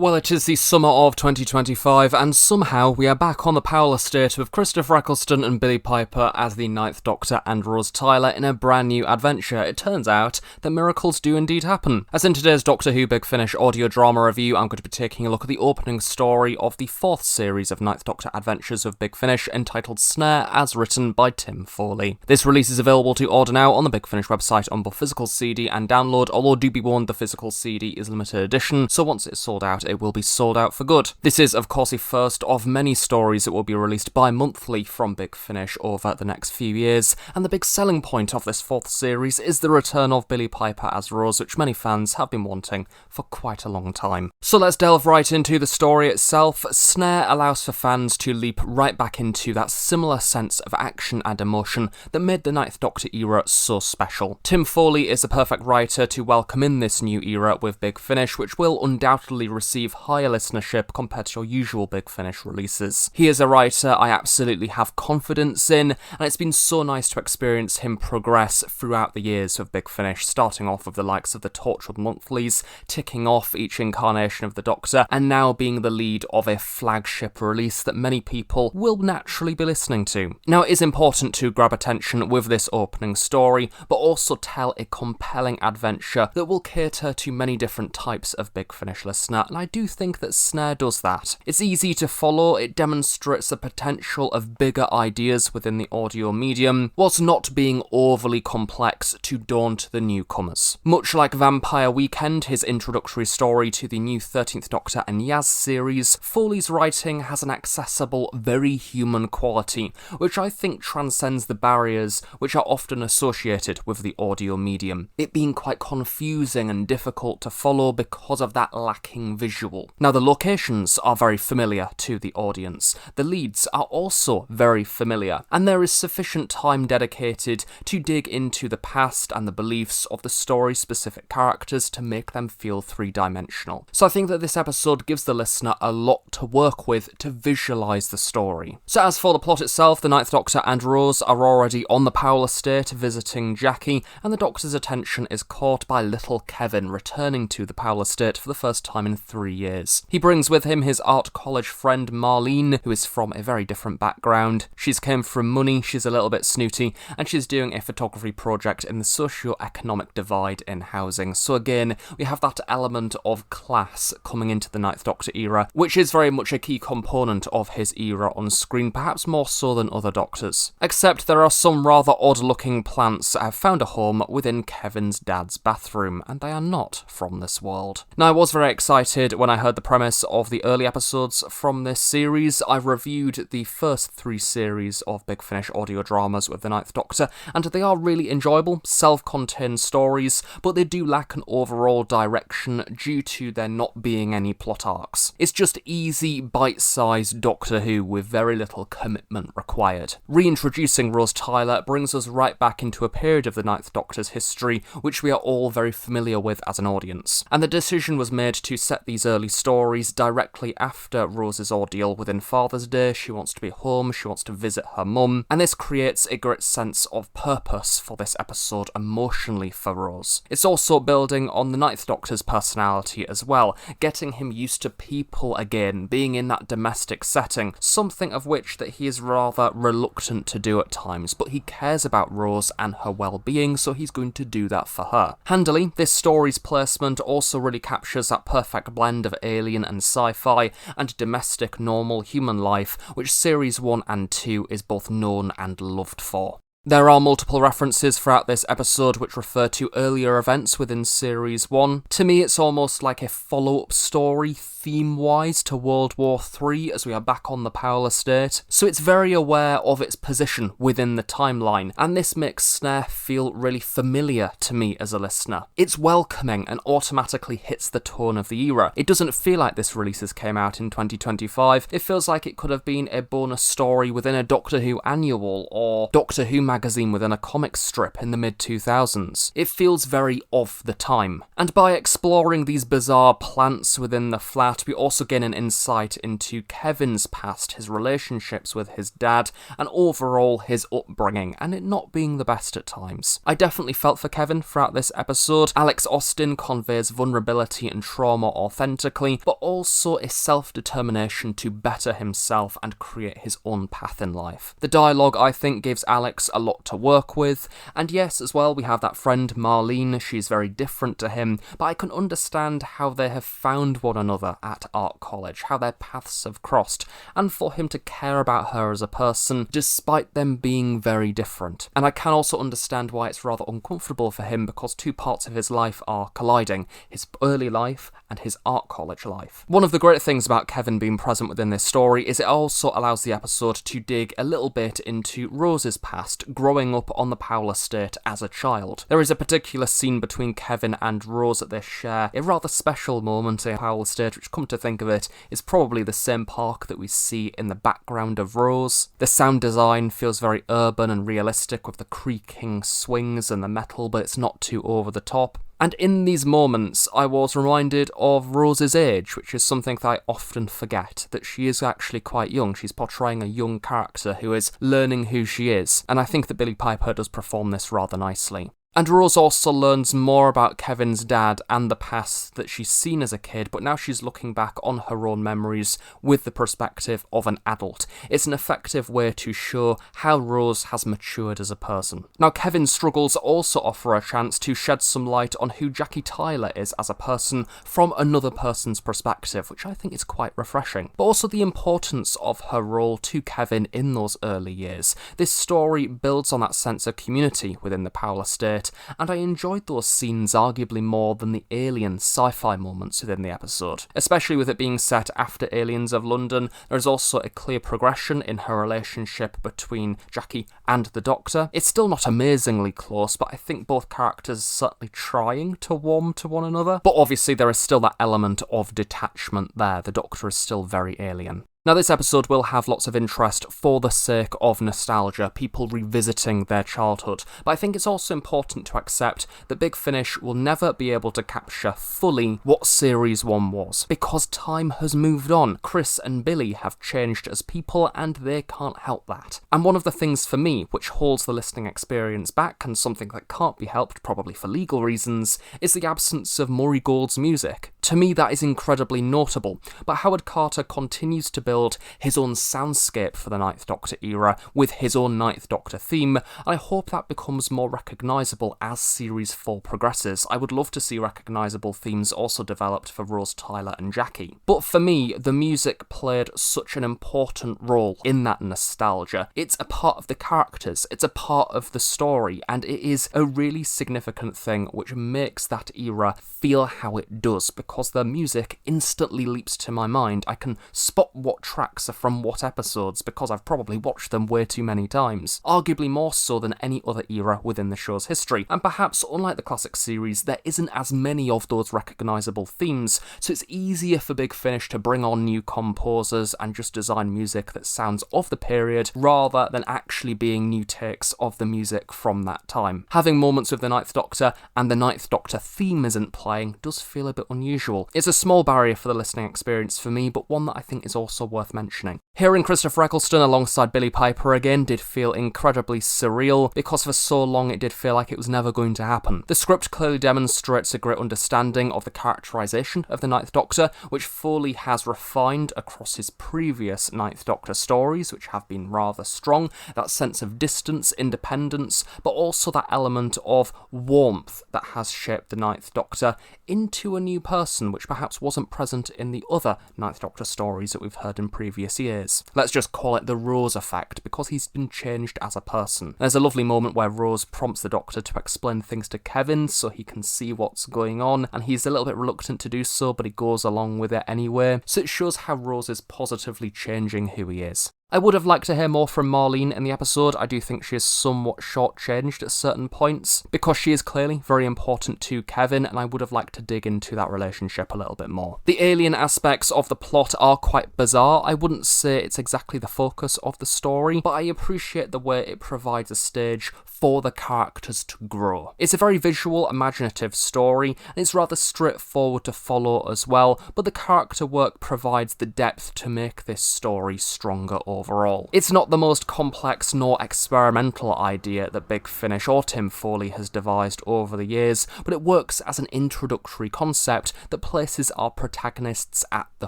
Well, it is the summer of 2025, and somehow we are back on the Powell estate with Christopher Eccleston and Billie Piper as the Ninth Doctor and Rose Tyler in a brand new adventure. It turns out that miracles do indeed happen. As in today's Doctor Who Big Finish audio drama review, I'm going to be taking a look at the opening story of the fourth series of Ninth Doctor adventures of Big Finish, entitled Snare, as written by Tim Foley. This release is available to order now on the Big Finish website on both physical CD and download, although do be warned the physical CD is limited edition, so once it's sold out, it will be sold out for good. This is, of course, the first of many stories that will be released bi-monthly from Big Finish over the next few years, and the big selling point of this fourth series is the return of Billie Piper as Rose, which many fans have been wanting for quite a long time. So let's delve right into the story itself. Snare allows for fans to leap right back into that similar sense of action and emotion that made the Ninth Doctor era so special. Tim Foley is the perfect writer to welcome in this new era with Big Finish, which will undoubtedly receive higher listenership compared to your usual Big Finish releases. He is a writer I absolutely have confidence in, and it's been so nice to experience him progress throughout the years of Big Finish, starting off with the likes of the Torchwood monthlies, ticking off each incarnation of the Doctor, and now being the lead of a flagship release that many people will naturally be listening to. Now, it is important to grab attention with this opening story, but also tell a compelling adventure that will cater to many different types of Big Finish listener, and I do think that Snare does that. It's easy to follow, it demonstrates the potential of bigger ideas within the audio medium, whilst not being overly complex to daunt the newcomers. Much like Vampire Weekend, his introductory story to the new 13th Doctor and Yaz series, Foley's writing has an accessible, very human quality, which I think transcends the barriers which are often associated with the audio medium, it being quite confusing and difficult to follow because of that lacking visual. Now, the locations are very familiar to the audience, the leads are also very familiar, and there is sufficient time dedicated to dig into the past and the beliefs of the story-specific characters to make them feel three-dimensional. So I think that this episode gives the listener a lot to work with to visualise the story. So as for the plot itself, the Ninth Doctor and Rose are already on the Powell estate visiting Jackie, and the Doctor's attention is caught by little Kevin returning to the Powell estate for the first time in 3 years. He brings with him his art college friend Marlene, who is from a very different background. She's came from money, she's a little bit snooty, and she's doing a photography project in the socio-economic divide in housing. So again, we have that element of class coming into the Ninth Doctor era, which is very much a key component of his era on screen, perhaps more so than other Doctors. Except there are some rather odd-looking plants that have found a home within Kevin's dad's bathroom, and they are not from this world. Now, I was very excited when I heard the premise of the early episodes from this series. I've reviewed the first 3 series of Big Finish audio dramas with the Ninth Doctor, and they are really enjoyable, self-contained stories, but they do lack an overall direction due to there not being any plot arcs. It's just easy, bite-sized Doctor Who with very little commitment required. Reintroducing Rose Tyler brings us right back into a period of the Ninth Doctor's history which we are all very familiar with as an audience, and the decision was made to set these early stories directly after Rose's ordeal within Father's Day. She wants to be home, she wants to visit her mum, and this creates a great sense of purpose for this episode emotionally for Rose. It's also building on the Ninth Doctor's personality as well, getting him used to people again, being in that domestic setting, something of which that he is rather reluctant to do at times, but he cares about Rose and her well-being, so he's going to do that for her. Handily, this story's placement also really captures that perfect blend of alien and sci-fi and domestic normal human life, which Series 1 and 2 is both known and loved for. There are multiple references throughout this episode which refer to earlier events within Series 1. To me, it's almost like a follow-up story theme-wise to World War III as we are back on the Powell estate, so it's very aware of its position within the timeline, and this makes Snare feel really familiar to me as a listener. It's welcoming and automatically hits the tone of the era. It doesn't feel like this release came out in 2025, it feels like it could have been a bonus story within a Doctor Who annual or Doctor Who magazine within a comic strip in the mid-2000s. It feels very of the time. And by exploring these bizarre plants within the flat, we also gain an insight into Kevin's past, his relationships with his dad, and overall his upbringing, and it not being the best at times. I definitely felt for Kevin throughout this episode. Alex Austin conveys vulnerability and trauma authentically, but also a self-determination to better himself and create his own path in life. The dialogue, I think, gives Alex a lot to work with, and yes, as well, we have that friend Marlene. She's very different to him, but I can understand how they have found one another at art college, how their paths have crossed, and for him to care about her as a person, despite them being very different. And I can also understand why it's rather uncomfortable for him, because two parts of his life are colliding, his early life and his art college life. One of the great things about Kevin being present within this story is it also allows the episode to dig a little bit into Rose's past, growing up on the Powell estate as a child. There is a particular scene between Kevin and Rose that they share, a rather special moment in Powell estate, which, come to think of it, is probably the same park that we see in the background of Rose. The sound design feels very urban and realistic with the creaking swings and the metal, but it's not too over the top. And in these moments, I was reminded of Rose's age, which is something that I often forget, that she is actually quite young. She's portraying a young character who is learning who she is, and I think that Billie Piper does perform this rather nicely. And Rose also learns more about Kevin's dad and the past that she's seen as a kid, but now she's looking back on her own memories with the perspective of an adult. It's an effective way to show how Rose has matured as a person. Now, Kevin's struggles also offer a chance to shed some light on who Jackie Tyler is as a person from another person's perspective, which I think is quite refreshing. But also the importance of her role to Kevin in those early years. This story builds on that sense of community within the Powell estate, and I enjoyed those scenes arguably more than the alien sci-fi moments within the episode. Especially with it being set after Aliens of London, there is also a clear progression in her relationship between Jackie and the Doctor. It's still not amazingly close, but I think both characters are certainly trying to warm to one another. But obviously there is still that element of detachment there. The Doctor is still very alien. Now, this episode will have lots of interest for the sake of nostalgia, people revisiting their childhood, but I think it's also important to accept that Big Finish will never be able to capture fully what Series 1 was, because time has moved on. Chris and Billie have changed as people, and they can't help that. And one of the things for me, which holds the listening experience back, and something that can't be helped, probably for legal reasons, is the absence of Murray Gould's music. To me, that is incredibly notable, but Howard Carter continues to build his own soundscape for the Ninth Doctor era with his own Ninth Doctor theme, and I hope that becomes more recognisable as Series 4 progresses. I would love to see recognisable themes also developed for Rose, Tyler and Jackie. But for me, the music played such an important role in that nostalgia. It's a part of the characters, it's a part of the story, and it is a really significant thing which makes that era feel how it does, because the music instantly leaps to my mind. I can spot what tracks are from what episodes because I've probably watched them way too many times, arguably more so than any other era within the show's history, and perhaps unlike the classic series, there isn't as many of those recognisable themes, so it's easier for Big Finish to bring on new composers and just design music that sounds of the period rather than actually being new takes of the music from that time. Having moments with the Ninth Doctor and the Ninth Doctor theme isn't playing does feel a bit unusual. It's a small barrier for the listening experience for me, but one that I think is also worth mentioning. Hearing Christopher Eccleston alongside Billie Piper again did feel incredibly surreal, because for so long it did feel like it was never going to happen. The script clearly demonstrates a great understanding of the characterisation of the Ninth Doctor, which Foley has refined across his previous Ninth Doctor stories, which have been rather strong. That sense of distance, independence, but also that element of warmth that has shaped the Ninth Doctor into a new person, which perhaps wasn't present in the other Ninth Doctor stories that we've heard in previous years. Let's just call it the Rose effect, because he's been changed as a person. There's a lovely moment where Rose prompts the Doctor to explain things to Kevin so he can see what's going on, and he's a little bit reluctant to do so, but he goes along with it anyway, so it shows how Rose is positively changing who he is. I would have liked to hear more from Marlene in the episode. I do think she is somewhat shortchanged at certain points, because she is clearly very important to Kevin, and I would have liked to dig into that relationship a little bit more. The alien aspects of the plot are quite bizarre. I wouldn't say it's exactly the focus of the story, but I appreciate the way it provides a stage for the characters to grow. It's a very visual, imaginative story, and it's rather straightforward to follow as well, but the character work provides the depth to make this story stronger overall. It's not the most complex nor experimental idea that Big Finish or Tim Foley has devised over the years, but it works as an introductory concept that places our protagonists at the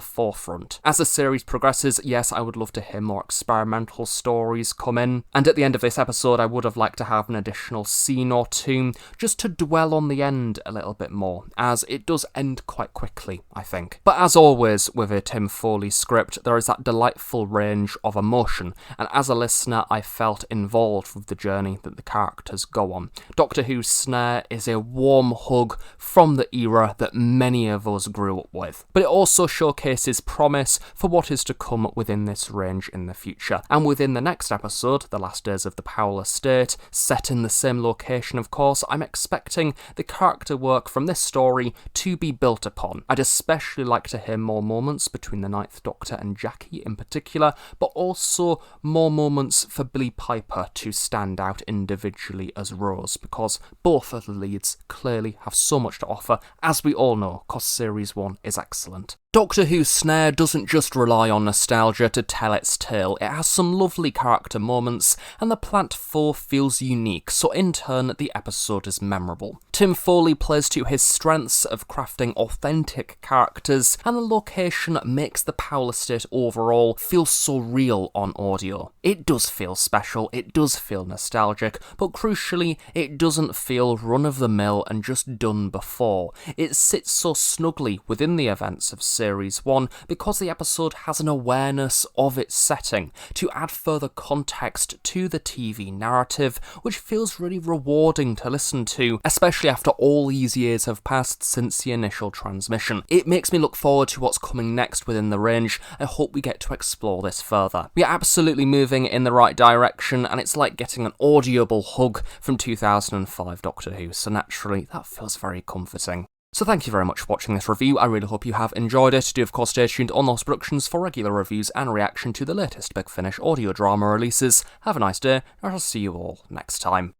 forefront. As the series progresses, yes, I would love to hear more experimental stories come in, and at the end of this episode I would have liked to have an additional scene or two just to dwell on the end a little bit more, as it does end quite quickly, I think. But as always with a Tim Foley script, there is that delightful range of emotion, and as a listener I felt involved with the journey that the characters go on. Doctor Who's Snare is a warm hug from the era that many of us grew up with, but it also showcases promise for what is to come within this range in the future. And within the next episode, The Last Days of the Powell Estate, set in the same location of course, I'm expecting the character work from this story to be built upon. I'd especially like to hear more moments between the Ninth Doctor and Jackie in particular, but also more moments for Billie Piper to stand out individually as Rose, because both of the leads clearly have so much to offer, as we all know, because Series 1 is excellent. Doctor Who's Snare doesn't just rely on nostalgia to tell its tale, it has some lovely character moments, and the Plant 4 feels unique, so in turn the episode is memorable. Tim Foley plays to his strengths of crafting authentic characters, and the location makes the Powell Estate overall feel so real on audio. It does feel special, it does feel nostalgic, but crucially, it doesn't feel run-of-the-mill and just done before. It sits so snugly within the events of Series 1 because the episode has an awareness of its setting to add further context to the TV narrative, which feels really rewarding to listen to, especially after all these years have passed since the initial transmission. It makes me look forward to what's coming next within the range. I hope we get to explore this further. We are absolutely moving in the right direction, and it's like getting an audible hug from 2005 Doctor Who, so naturally that feels very comforting. So thank you very much for watching this review, I really hope you have enjoyed it. Do of course stay tuned on The Host Productions for regular reviews and reaction to the latest Big Finish audio drama releases. Have a nice day, and I shall see you all next time.